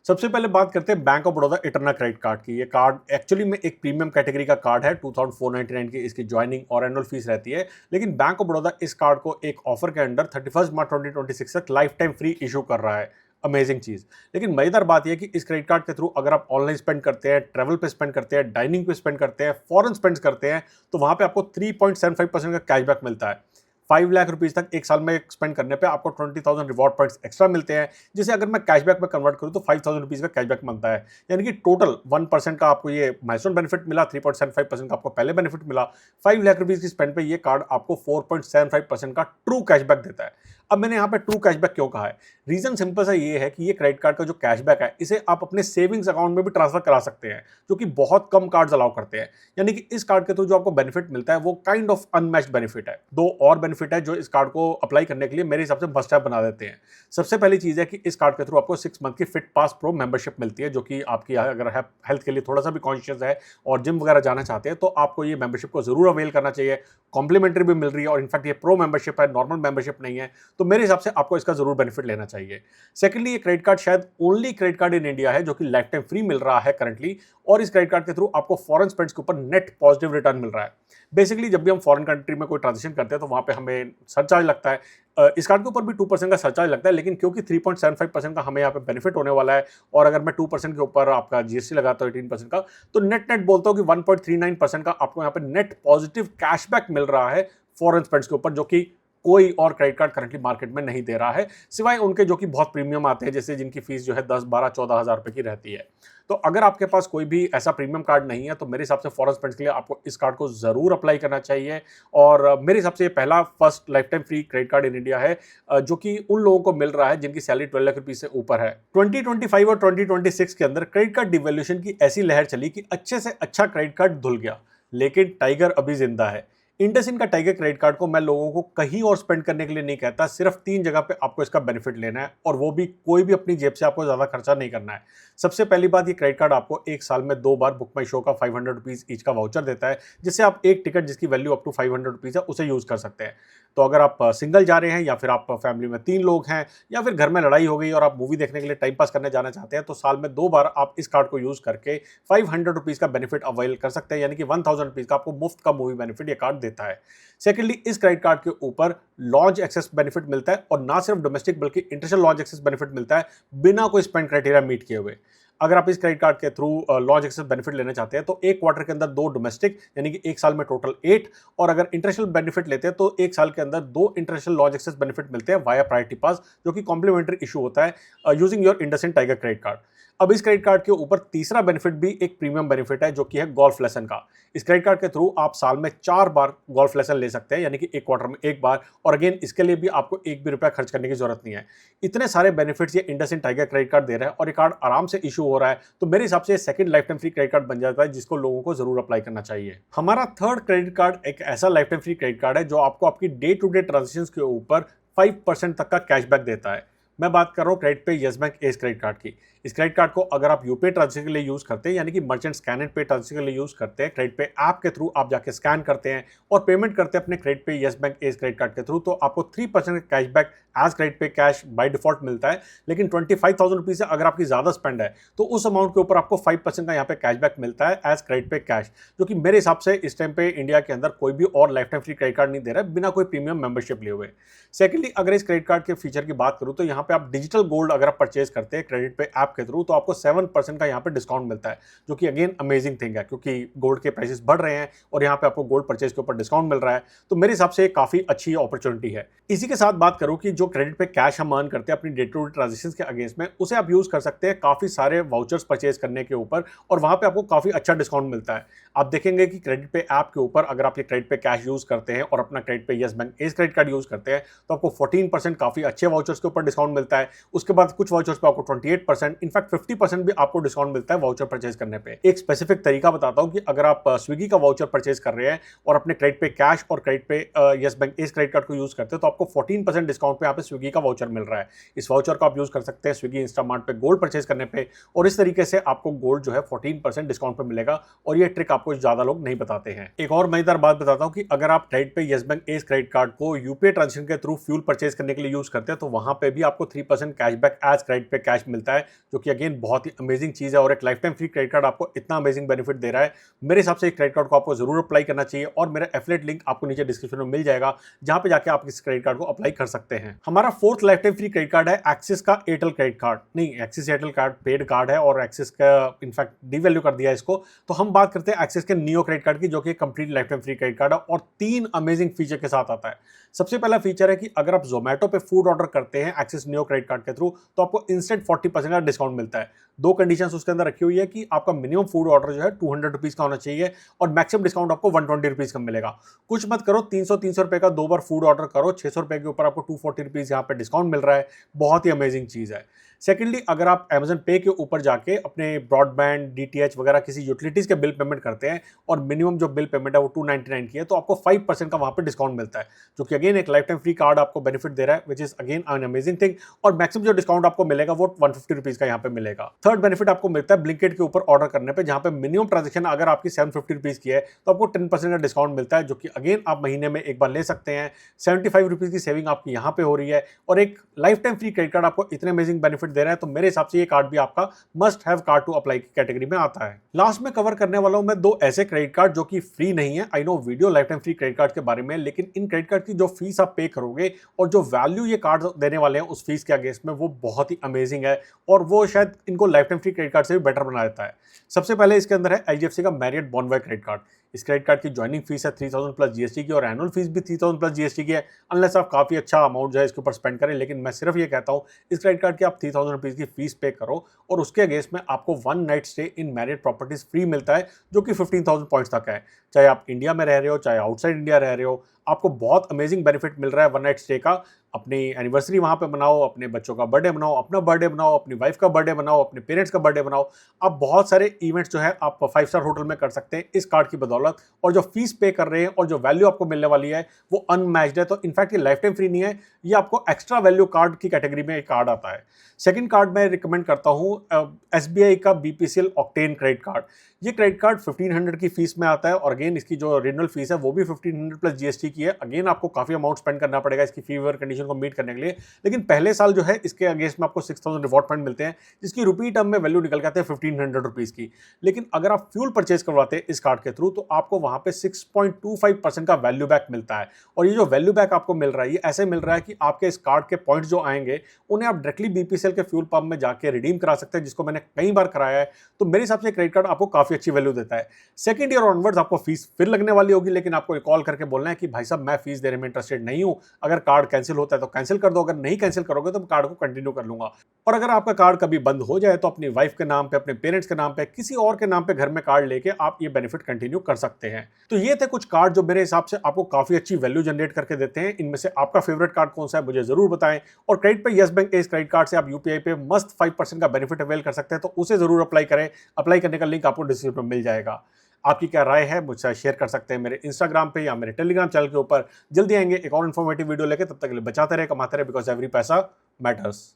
सबसे पहले बात करते हैं bank of Baroda Eterna credit card की। ये कार्ड एक्चुअली में एक प्रीमियम कैटेगरी का कार्ड है। 2499 की इसकी ज्वाइनिंग और एनुअल फीस रहती है, लेकिन बैंक ऑफ बड़ौदा इस कार्ड को एक ऑफर के अंडर 31 मार्च 2026 तक लाइफ टाइम फ्री इशू कर रहा है। अमेजिंग चीज। लेकिन मजेदार बात यह है कि इस क्रेडिट कार्ड के थ्रू अगर आप ऑनलाइन स्पेंड करते हैं, ट्रैवल पे स्पेंड करते हैं, डाइनिंग पे स्पेंड करते हैं, फॉरेन स्पेंड करते हैं, तो वहां पे आपको 3.75% का कैशबैक मिलता है। 5 लाख रुपीज तक एक साल में स्पेंड करने पे आपको 20,000 रिवॉर्ड पॉइंट्स एक्स्ट्रा मिलते हैं, जिसे अगर मैं कैशबैक में कन्वर्ट करूं तो 5,000 रुपीज का कैशबैक बनता है। यानी कि टोटल 1% का आपको ये माइलस्टोन बेनिफिट मिला, 3.75% का आपको पहले बेनिफिट मिला। 5 लाख रुपीज की स्पेंड पे ये कार्ड आपको 4.75% का ट्रू कैशबैक देता है। अब मैंने यहाँ पे ट्रू कैशबैक क्यों कहा है? रीजन सिंपल सा ये है कि ये क्रेडिट कार्ड का जो कैशबैक है, इसे आप अपने सेविंग्स अकाउंट में भी ट्रांसफर करा सकते हैं, जो कि बहुत कम कार्ड्स अलाउ करते हैं। यानी कि इस कार्ड के थ्रू जो आपको बेनिफिट मिलता है वो काइंड ऑफ अनमैच्ड बेनिफिट है। दो और बेनिफिट है जो इस कार्ड को अप्लाई करने के लिए मेरे हिसाब से मस्ट हैव बना देते हैं। सबसे पहली चीज है कि इस कार्ड के थ्रू आपको 6 मंथ की फिट पास प्रो मेंबरशिप मिलती है, जो कि आपकी अगर हेल्थ के लिए थोड़ा सा भी कॉन्शियस है और जिम वगैरह जाना चाहते हैं तो आपको ये मेंबरशिप को जरूर अवेल करना चाहिए। कॉम्प्लीमेंट्री भी मिल रही है और इनफैक्ट ये प्रो मेंबरशिप है, नॉर्मल मेंबरशिप नहीं है। तो मेरे हिसाब से आपको इसका जरूर बेनिफिट लेना चाहिए। सेकंडली, ये क्रेडिट कार्ड शायद only credit card in India है जो कि लाइफ टाइम फ्री मिल रहा है करंटली, और इस क्रेडिट कार्ड के थ्रू आपको फॉरेन स्पेंड्स के ऊपर नेट पॉजिटिव रिटर्न मिल रहा है। बेसिकली जब भी हम फॉरेन कंट्री में कोई ट्रांजेक्शन करते हैं तो वहां पे हमें सरचार्ज लगता है। इस कार्ड के ऊपर भी 2% का सरचार्ज लगता है, लेकिन क्योंकि 3.75% का हमें यहाँ पे बेनिफिट होने वाला है, और अगर मैं 2% के ऊपर आपका जीएसटी लगाता हूँ 18% का, तो नेट नेट बोलता हूँ कि 1.39% का आपको यहाँ पे नेट पॉजिटिव कैशबैक मिल रहा है फॉरेन स्पेंड्स के ऊपर, जो कि कोई और क्रेडिट कार्ड करंटली मार्केट में नहीं दे रहा है, सिवाय उनके जो कि बहुत प्रीमियम आते हैं, जैसे जिनकी फीस जो है 10, 12, 14 हज़ार रुपए की रहती है। तो अगर आपके पास कोई भी ऐसा प्रीमियम कार्ड नहीं है तो मेरे हिसाब से फॉरेन स्पेंड्स के लिए आपको इस कार्ड को जरूर अप्लाई करना चाहिए। और मेरे हिसाब से ये पहला first life time free credit card in India है, जो कि उन लोगों को मिल रहा है जिनकी सैलरी 12 लाख रुपए से ऊपर है। 2025 और 2026 के अंदर क्रेडिट कार्ड डिवैल्यूएशन की ऐसी लहर चली कि अच्छे से अच्छा क्रेडिट कार्ड धुल गया, लेकिन टाइगर अभी जिंदा है। इंडसइंड का टाइगर क्रेडिट कार्ड को मैं लोगों को कहीं और स्पेंड करने के लिए नहीं कहता, सिर्फ 3 जगह पे आपको इसका बेनिफिट लेना है, और वो भी कोई भी अपनी जेब से आपको ज्यादा खर्चा नहीं करना है। सबसे पहली बात, ये क्रेडिट कार्ड आपको एक साल में 2 बार बुक माई शो का 500 रुपीज ईच का वाउचर देता है, जिससे आप एक टिकट जिसकी वैल्यू अप टू 500 रुपीज है उसे यूज कर सकते हैं। तो अगर आप सिंगल जा रहे हैं, या फिर आप फैमिली में 3 लोग हैं, या फिर घर में लड़ाई हो गई और आप मूवी देखने के लिए टाइम पास करने जाना चाहते हैं, तो साल में 2 बार आप इस कार्ड को यूज करके 500 रुपीज का बेनिफिट अवेल कर सकते हैं। यानी कि 1000 रुपीज का आपको मुफ्त का मूवी बेनिफिट ये कार्ड देता है। सेकेंडली, इस क्रेडिट कार्ड के ऊपर लॉन्च एक्सेस बेनिफिट मिलता है, और ना सिर्फ डोमेस्टिक बल्कि इंटरनेशनल लॉन्च एक्सेस बेनिफिट मिलता है, बिना कोई स्पेंड क्राइटेरिया मीट किए हुए। अगर आप इस क्रेडिट कार्ड के थ्रू लॉन्च एक्सेस बेनिफिट लेना चाहते हैं तो एक क्वार्टर के अंदर 2 डोमेस्टिक, यानी कि एक साल में टोटल 8, और अगर इंटरनेशनल बेनिफिट लेते हैं तो एक साल के अंदर 2 इंटरनेशनल लॉन्च एक्सेस बेनिफिट मिलते हैं वाया प्रायोरिटी पास, जो कि कॉम्प्लीमेंट्री इशू होता है using your IndusInd tiger credit card. अब इस क्रेडिट कार्ड के ऊपर तीसरा बेनिफिट भी एक प्रीमियम बेनिफिट है, जो कि है गोल्फ लेसन का। इस क्रेडिट कार्ड के थ्रू आप साल में 4 बार गोल्फ लेसन ले सकते हैं, यानी कि एक क्वार्टर में 1 बार, और अगेन इसके लिए भी आपको 1 भी रुपया खर्च करने की जरूरत नहीं है। इतने सारे बेनिफिट्स ये इंडसइंड टाइगर क्रेडिट कार्ड दे रहा है, और ये कार्ड आराम से इशू हो रहा है, तो मेरे हिसाब से second life time free credit card बन जाता है, जिसको लोगों को जरूर अप्लाई करना चाहिए। हमारा थर्ड क्रेडिट कार्ड एक ऐसा life time free credit card है जो आपको आपकी डे टू डे ट्रांजेक्शंस के ऊपर 5% तक का कैशबैक देता है। मैं बात कर रहा हूँ क्रेडिट पे yes bank S credit card की। इस क्रेडिट कार्ड को अगर आप यूपीआई ट्रांजेक्शन के लिए यूज करते हैं, यानी कि मर्चेंट स्कैन एंड पे ट्रांजेक्शन के लिए यूज करते हैं, क्रेडिट पे ऐप के थ्रू आप जाके स्कैन करते हैं और पेमेंट करते हैं अपने क्रेडिट पे yes bank S credit card के थ्रू, तो आपको 3% का कैशबैक एज क्रेडिट पे कैश बाय डिफॉल्ट मिलता है। लेकिन 25,000 रुपीज से अगर आपकी ज्यादा स्पेंड है तो उस अमाउंट के ऊपर आपको 5% का यहाँ पे कैशबैक मिलता है एज क्रेडिट पे कैश, जो कि मेरे हिसाब से इस टाइम पे इंडिया के अंदर कोई भी और life time free credit card नहीं दे रहा है बिना कोई प्रीमियम मेंबरशिप लिए हुए। सेकेंडली, अगर इस क्रेडिट कार्ड के फीचर की बात करूं तो यहाँ पे आप डिजिटल गोल्ड अगर आप परचेज करते हैं क्रेडिट पे ऐप के थ्रू तो आपको 7% का यहाँ पे डिस्काउंट मिलता है, जो कि अगेन अमेजिंग थिंग है, क्योंकि गोल्ड के प्राइसेस बढ़ रहे हैं और यहाँ पे आपको गोल्ड परचेज के ऊपर डिस्काउंट मिल रहा है। तो मेरे हिसाब से काफी अच्छी अपॉर्चुनिटी है। इसी के साथ बात करूं कि जो क्रेडिट पे कैश हम अर्न करते हैं अपनी डे टू डे ट्रांजेक्शंस के अगेंस्ट में, उसे आप यूज कर सकते हैं काफी सारे वाउचर्स परचेज करने के ऊपर, और वहां पे आपको काफी अच्छा डिस्काउंट मिलता है। आप देखेंगे कि क्रेडिट पे ऐप के ऊपर अगर आप ये क्रेडिट पे कैश यूज करते हैं और अपना क्रेडिट पे yes bank S credit card use करते हैं तो आपको 14% काफी अच्छे वाउचर्स के ऊपर डिस्काउंट मिलता है। उसके बाद कुछ वाउचर्स पे आपको 28%, इनफैक्ट 50% भी आपको डिस्काउंट मिलता है वाउचर परचेज करने पे। एक स्पेसिफिक तरीका बताता हूं कि अगर आप स्विगी का वाउचर परचेज कर रहे हैं और अपने क्रेडिट पे कैश और क्रेडिट पे yes bank S credit card को यूज करते हैं तो आपको 14% डिस्काउंट पे यहाँ पे स्विगी का वाउचर मिल रहा है। इस वाउचर को आप यूज कर सकते हैं स्विगी इंस्टामार्ट पे गोल्ड परचेज करने पे, और इस तरीके से आपको गोल्ड जो है 14% डिस्काउंट पे मिलेगा, और ये ट्रिक आपको ज्यादा लोग नहीं बताते हैं। एक और मजेदार बात बताता हूं कि अगर आप क्रेडिट पे yes bank S credit card को यूपीआई ट्रांजेक्शन के थ्रू फ्यूल परचेज करने के लिए यूज करते हैं तो वहां पे भी आपको 3% कैशबैक एज क्रेडिट पे कैश मिलता है, जो कि अगेन बहुत ही अमेजिंग चीज़ है। और एक life time free credit card आपको इतना अमेजिंग बेनिफिट दे रहा है, मेरे हिसाब से इस क्रेडिट कार्ड को आपको जरूर अप्लाई करना चाहिए। और मेरा एफिलिएट लिंक आपको नीचे डिस्क्रिप्शन में मिल जाएगा, जहां पे जाके आप इस क्रेडिट कार्ड को अप्लाई कर सकते हैं। हमारा fourth life time free credit card है एक्सिस का एयरटेल क्रेडिट कार्ड। नहीं, axis Airtel card paid card है और एक्सिस का इनफैक्ट डिवैल्यू कर दिया है इसको। तो हम बात करते हैं एक्सिस के नियो क्रेडिट कार्ड की, जो कि complete life time free credit card है और 3 अमेजिंग फीचर के साथ आता है। सबसे पहला फीचर है कि अगर आप जोमेटो पे फूड ऑर्डर करते हैं एक्सिस नियो क्रेडिट कार्ड के थ्रू, तो आपको इंस्टेंट 40% का डिस्काउंट मिलता है। 2 कंडीशंस उसके अंदर रखी हुई है कि आपका मिनिमम फूड ऑर्डर जो है 200 रुपीज का होना चाहिए और मैक्सिमम डिस्काउंट आपको 120 रुपीज का मिलेगा। कुछ मत करो, 300 रुपए का 2 बार फूड ऑर्डर करो, 600 रुपए के ऊपर आपको 240 रुपीज यहाँ पे डिस्काउंट मिल रहा है। बहुत ही अमेजिंग चीज है। सेकेंडली, अगर आप अमेजन पे के ऊपर जाके अपने ब्रॉडबैंड, डीटीएच वगैरह किसी यूटिलिटीज के बिल पेमेंट करते हैं और मिनिमम जो बिल पेमेंट है वो 299 की है, तो आपको 5% का वहां पे डिस्काउंट मिलता है, जो कि अगेन एक लाइफ टाइम फ्री कार्ड आपको बेनिफिट दे रहा है, which is again an amazing thing. और मैक्सिमम जो डिस्काउंट आपको मिलेगा वो 150 रुपीज का यहाँ पे मिलेगा। थर्ड बेनिफिट आपको मिलता है ब्लिंकिट के ऊपर ऑर्डर करने पे, जहां पे मिनिमम ट्रांजेक्शन अगर आपकी 750 रुपीज की है तो आपको 10% का डिस्काउंट मिलता है, जो कि अगेन आप महीने में एक बार ले सकते हैं। 75 रुपीज की सेविंग आपकी यहाँ पे हो रही है और एक life time free credit card आपको इतने अमेजिंग बेनिफिट दे रहा है, तो मेरे हिसाब से ये कार्ड भी आपका must have card to apply की कैटेगरी में आता है। लास्ट में कवर करने वाला हूं मैं 2 ऐसे क्रेडिट कार्ड जो कि फ्री नहीं है। I know video life time free credit card के बारे में, लेकिन इन क्रेडिट कार्ड की जो फीस आप पे करोगे और जो वैल्यू ये कार्ड देने वाले हैं उस फीस के अगेंस्ट में, वो बहुत ही अमेजिंग है और वो शायद इनको life time free credit card से भी बेटर बना देता है। सबसे पहले इसके अंदर है एचडीएफसी का मैरियट बॉन्डवाई क्रेडिट कार्ड। इस क्रेडिट कार्ड की ज्वाइनिंग फीस है 3000 प्लस जीएसटी की और एनुअल फीस भी 3000 प्लस जीएसटी की है, अनलेस आप काफी अच्छा अमाउंट जो है इसके ऊपर स्पेंड करें। लेकिन मैं सिर्फ ये कहता हूँ, इस क्रेडिट कार्ड की आप 3000 रुपीज की फीस पे करो और उसके अगेंस्ट में आपको 1 night stay in Marriott properties free मिलता है, जो कि 15,000 पॉइंट्स तक है। चाहे आप इंडिया में रह रहे हो, चाहे आउटसाइड इंडिया रह रहे हो, आपको बहुत अमेजिंग बेनिफिट मिल रहा है 1 नाइट स्टे का। अपनी एनिवर्सरी वहां पे मनाओ, अपने बच्चों का बर्थडे मनाओ, अपना बर्थडे मनाओ, अपनी वाइफ का बर्थडे मनाओ, अपने पेरेंट्स का बर्थडे मनाओ। आप बहुत सारे इवेंट्स जो है आप 5 स्टार होटल में कर सकते हैं इस कार्ड की बदौलत। और जो फीस पे कर रहे हैं और जो वैल्यू आपको मिलने वाली है वो अनमैच्ड है। तो इनफैक्ट ये लाइफ टाइम फ्री नहीं है, ये आपको एक्स्ट्रा वैल्यू कार्ड की कैटेगरी में एक कार्ड आता है। सेकंड कार्ड मैं रिकमेंड करता हूं एसबीआई का बीपीसीएल ऑक्टेन क्रेडिट कार्ड। ये क्रेडिट कार्ड 1500 की फीस में आता है और अगेन इसकी जो रिन्यूअल फीस है वो भी 1500 प्लस जीएसटी की है। अगेन आपको काफी अमाउंट स्पेंड करना पड़ेगा इसकी फी वेवर कंडीशन को मीट करने के लिए, लेकिन पहले साल जो है इसके अगेंस्ट में आपको 6000 रिवॉर्ड पॉइंट मिलते हैं, जिसकी रुपी टर्म में वैल्यू निकल के आते हैं 1500 रुपीज की। लेकिन अगर आप फ्यूल परचेज करवाते हैं इस कार्ड के थ्रू, तो आपको वहां पे 6.25% का वैल्यू बैक मिलता है। और ये जो वैल्यू बैक आपको मिल रहा है, ये ऐसे मिल रहा है कि आपके इस कार्ड के पॉइंट जो आएंगे उन्हें आप डायरेक्टली बीपीसीएल के फ्यूल पंप में जाके रिडीम करा सकते हैं, जिसको मैंने कई बार कराया है। तो मेरे हिसाब से क्रेडिट कार्ड आपको काफी अच्छी वैल्यू देता है। सेकंड ईयर ऑनवर्ड्स आपको फीस फिर लगने वाली होगी, लेकिन आपको कॉल करके बोलना है कि भाई साहब मैं फीस देने में इंटरेस्टेड नहीं हूं, अगर कार्ड कैंसिल होता है तो कैंसिल कर दो, अगर नहीं कैंसिल करोगे तो मैं कार्ड को कंटिन्यू कर लूंगा। और अगर आपका कार्ड कभी बंद हो जाए तो अपनी वाइफ के नाम पे, अपने पेरेंट्स के नाम पे, किसी और के नाम पे घर में कार्ड लेके आप ये बेनिफिट कंटिन्यू कर सकते हैं। तो ये थे कुछ कार्ड जो मेरे हिसाब से आपको काफी अच्छी वैल्यू जनरेट करके देते हैं। इनमें से आपका फेवरेट कार्ड कौन सा है मुझे जरूर बताएं। और क्रेडिट पे yes bank S credit card से आप यूपीआई पे मस्त 5% का बेनिफिट अवेल कर सकते हैं, तो उसे जरूर अप्लाई करें। अप्लाई करने का लिंक आपको डिस्क्रिप्शन में मिल जाएगा। आपकी क्या राय है मुझसे शेयर कर सकते हैं मेरे इंस्टाग्राम पे या मेरे टेलीग्राम चैनल के ऊपर। जल्दी आएंगे एक और इन्फॉर्मेटिव वीडियो लेके, तब तक के लिए बचाते रहे, कमाते रहे, बिकॉज एवरी पैसा मैटर्स।